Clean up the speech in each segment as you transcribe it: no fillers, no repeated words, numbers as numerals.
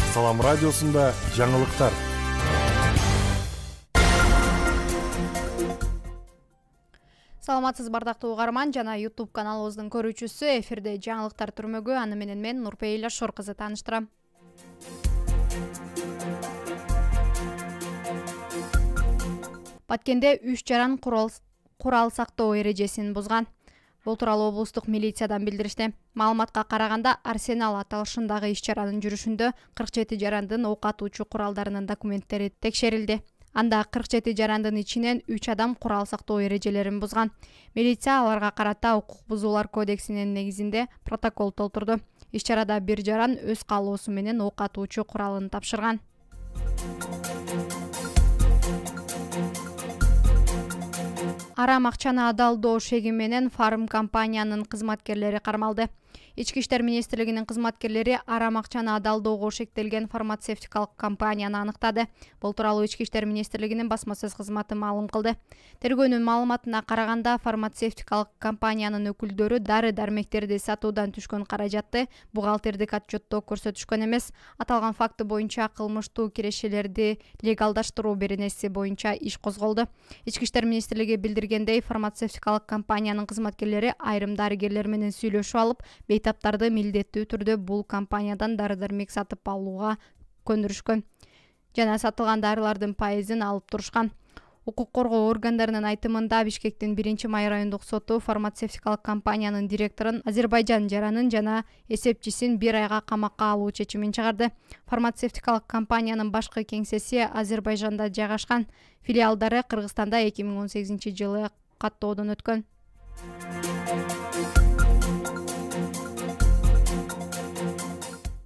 Салам радиосунда жаңылыктар. Саламатсыз бардактуу угарман жана YouTube каналыбыздын көрүүчүсү. Эфирде жаңылыктар түрмөгү, аны менен мен Нурпейла Шор кызы тааныштырам. Баткенде 3 жаран курал сактоо эрежесин бузган. Бул тууралуу облустук милициядан билдиришти. Маалыматка караганда, Арсенал аталышындагы иш-чаранын жүрүшүндө 47 жарандын ок атуучу куралдарынын документтери текшерилди. Анда 47 жарандын ичинен 3 адам курал сактоо эрежелерин бузган. Милиция аларга карата укук бузуулар кодексинин негизинде протокол толтурду. Иш-чарада бир жаран өз каалоосу менен ок атуучу куралын тапшырган. Арам акчаны адалдоо шеги менен фарм компаниянын кызматкерлери кармалды. Ички иштер министрлигинин кызматкерлери арам акчаны адалдоого шектелген фармацевтикалык компанияны аныктады. Бул тууралуу Ички иштер министрлигинин басма сөз кызматы маалым кылды. Тергөөнүн маалыматына караганда, фармацевтикалык компаниянын өкүлдөрү дары-дармектерди сатуудан түшкөн каражатты бухгалтердик отчетто көрсөтүшкөн эмес. Аталган факты боюнча кылмыштуу кирешелерди легалдаштыруу беренеси боюнча иш козголду. Ички иштер министрлиги билдиргендей, фармацевтикалык компаниянын кызматкерлери айрым дарыгерлер менен сүйлөшүп алып, бейтаптарды милдеттүү түрдө бул компаниядан дары-дармек сатып алууга көндүрүшкөн жана сатылган дарылардын пайызын алып турушкан. Укук коргоо органдарынын айтымында, Бишкектин 1-май райондук соту фармацевтикалык компаниянын директорун Азербайжан жаранын жана эсепчисин 1 айга камакка алуу чечимин чыгарды. Фармацевтикалык компаниянын башкы кеңсеси Азербайжанда жайгашкан. Филиалдары Кыргызстанда 2018-жылы каттоодон өткөн.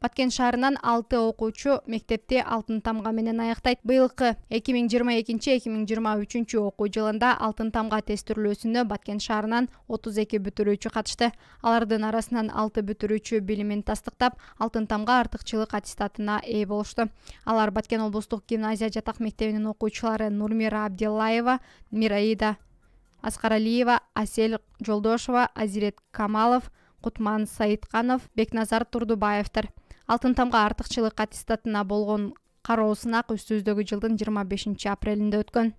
Баткен шаарынан 6 окуучу мектепти алтын тамга менен аяктайт. Быйылкы 2022-2023 окуу жылында алтын тамга тестүрүүлөөсүнө Баткен шаарынан 32 бүтүрүүчү катышты. Алардын арасынан 6 бүтүрүүчү билимин тастыктап, алтын тамга артыкчылык аттестатына ээ болушту. Алар Баткен облустук гимназия жатак мектебинин окуучулары Нурмира Абдиллаева, Мираида Аскаралиева, Асель Жолдошева, Азирет Камалов, Кутман Саидканов, Бекназар Турдубаевдер. Алтын тамга артыкчылык аттестатына болгон кароо сынак үстүбүздөгү жылдын 25 апрелинде өткөн.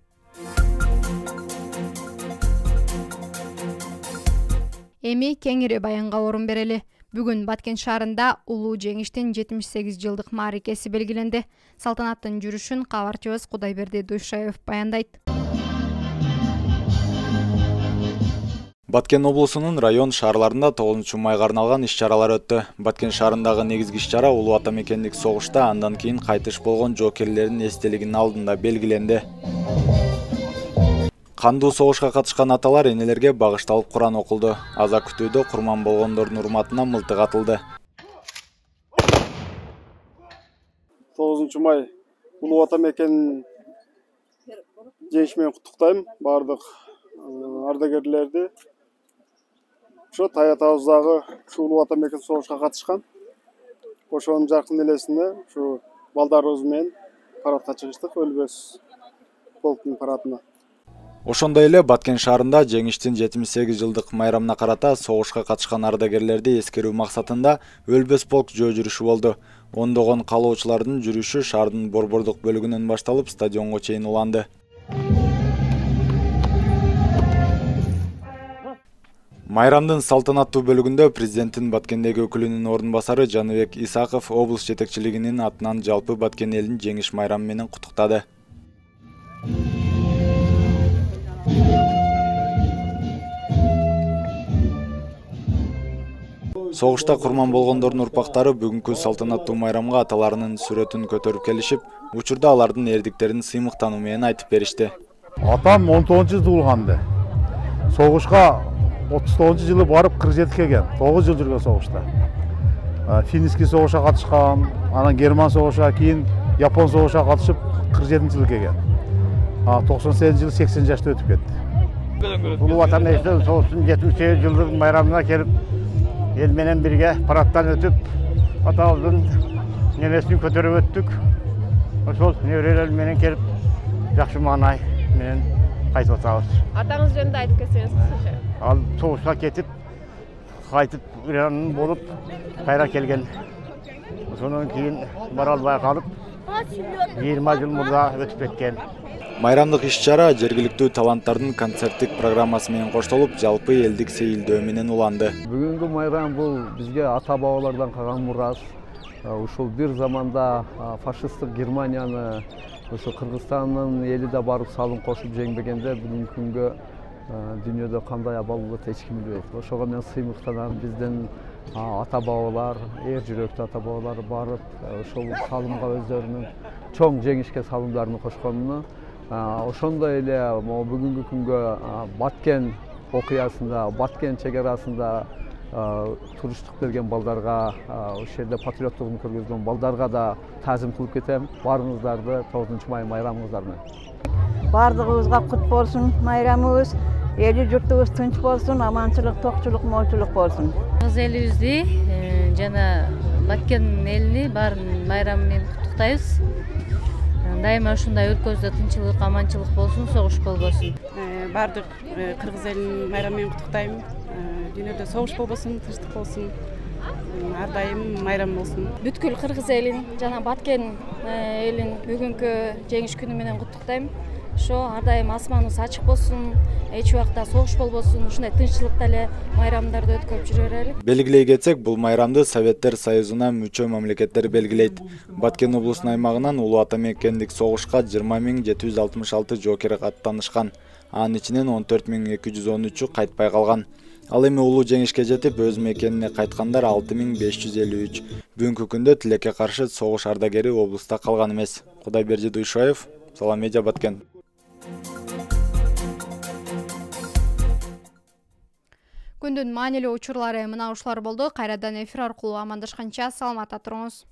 Эми кеңири баянга орун берели. Бүгүн Баткен шаарында улуу жеңиштин 78 жылдык мааракеси белгиленди. Салтанаттын жүрүшүн кабарчыбыз Кудайберди Дуйшаев баяндайт. Баткен облусунун район шаарларында 9-майга арналган иш-чаралар өттү. Баткен шаарындагы негизги иш-чара улуу ата мекендик согушта андан кийин кайтыш болгон жоокерлердин эстелигинин алдында белгиленди. Кандуу согушка катышкан аталар энелерге багышталып Куран окулду. Аза күтүүдө курман болгондордун урматына мылтык атылды. 9 май улуу ата мекенин жеңиш менен куттуктайм бардык ардагерлерди. Ошо таятабыздагы улуу ата мекен согушка катышкан. Ошонун жаркын элесинде ушу балдарыбыз менен парадка чыгыштык, өлбөс полктун парадына. Ошондой эле Баткен шаарында жеңиштин 78 жылдык майрамына карата согушка катышкан ардагерлерди эскерүү максатында өлбөс полк жөө жүрүшү болду. Ондогон каалоочулардын жүрүшү шаардын борбордук бөлүгүнөн башталып стадионго чейин уланды. Майрамдын салтанаттуу бөлүгүндө президенттин Баткендеги өкүлүнүн ордун басары Жаныбек Исаков облус жетекчилигинин атынан жалпы Баткен элин жеңиш майрамы менен куттуктады. Согушта курман болгондордун урпактары бүгүнкү салтанаттуу майрамга аталарынын сүрөтүн көтөрүп келишип, учурда алардын эрдиктерин сыймыктануу менен айтып беришти. Атам 19 туулганды. Согушка 39 жылы барып 47 келген, 9 жыл жүрген согушта. Финский согушка катышкан, анан Герман согушка, кийин Япон согушка катышып 47 жылы келген. 98 жылы 80 жашта өтүп кетти. Улуу ата мекенин согуштун 78 жылдык майрамына келип, эл менен бирге парадтан өтүп, атабыздын нересин көтөрүп өттүк. Ошол неберелер менен келип, жакшы маанай менен кайтып атабыз. Атаңыз жөнүндө айтып кетсеңиз кысача. Ал согушка кетип, кайтып Иранын болуп, кайра келген. Ошондон кийин бара албай калып 20 жыл мурда өтүп кеткен. Майрамдык иш-чара жергиликтүү таланттардын концерттик программасы менен коштолуп, жалпы элдик сейилдөө менен уланды. Бүгүнкү майрам бул бизге ата-бабалардан калган мурас. Ушул бир заманда фашисттик Германияны ошо Кыргызстандын эли да барып салым кошуп жеңбегенде бүгүнкү күнгө дүйнөдө кандай абал болот эч ким билбейт. Ошого мен сыймыктанам. Биздин ата-бабалар, эр жүрөктүү ата-бабалар барып ошол салымга өздөрүнүн чоң жеңишке салымдарын кошконуна, ошондой эле бүгүнкү күнгө Баткен окуясында, Баткен чек арасында туруштук берген балдарга, ошол жерде патриоттугун көргөзгөн балдарга да таазим кылып кетем. Баарыңыздарды 9-май майрамыңыздар менен. Бардыгыбызга кут болсун майрамыбыз. Эли журтубуз тынч болсун, аманчылык, токчулук, молчулук болсун. Кыргыз элибизди жана Баткен элини баарын майрамы менен куттуктайбыз. Дайыма ушундай өлкөбүздө тынччылык, аманчылык болсун, согуш болбосун. Бардык кыргыз элин майрамы менен куттуктайм. Дүйнөдө согуш болбосун, тынчтык болсун. Ар дайым майрам болсун. Бүткүл кыргыз элин жана Баткен элин бүгүнкү жеңиш күнү менен куттуктайм. Ошо ар дайым асманыбыз ачык болсун, эч убакта согуш болбосун, ушундай тынччылыкта эле майрамдарды өткөрүп жүрө берели. Белгилей кетсек, бул майрамды Советтер Союзуна мүчө мамлекеттер белгилейт. Баткен облусунун аймагынан улуу ата мекендик согушка 20.766 жоокер аттанышкан. Анын ичинен 14.213-ü кайтпай калган. Ал эми улуу жеңишке жетип, өз мекенине кайткандар 6.553. Бүгүнкү күндө тилекке каршы согуш ардагери облуста калган эмес. Кудайберди Дуйшоев, Салам Медиа, Баткен. Күндүн маанилүү учурлары мына ушулар болду. Кайрадан эфир аркылуу амандашканча саламатта туруңуз.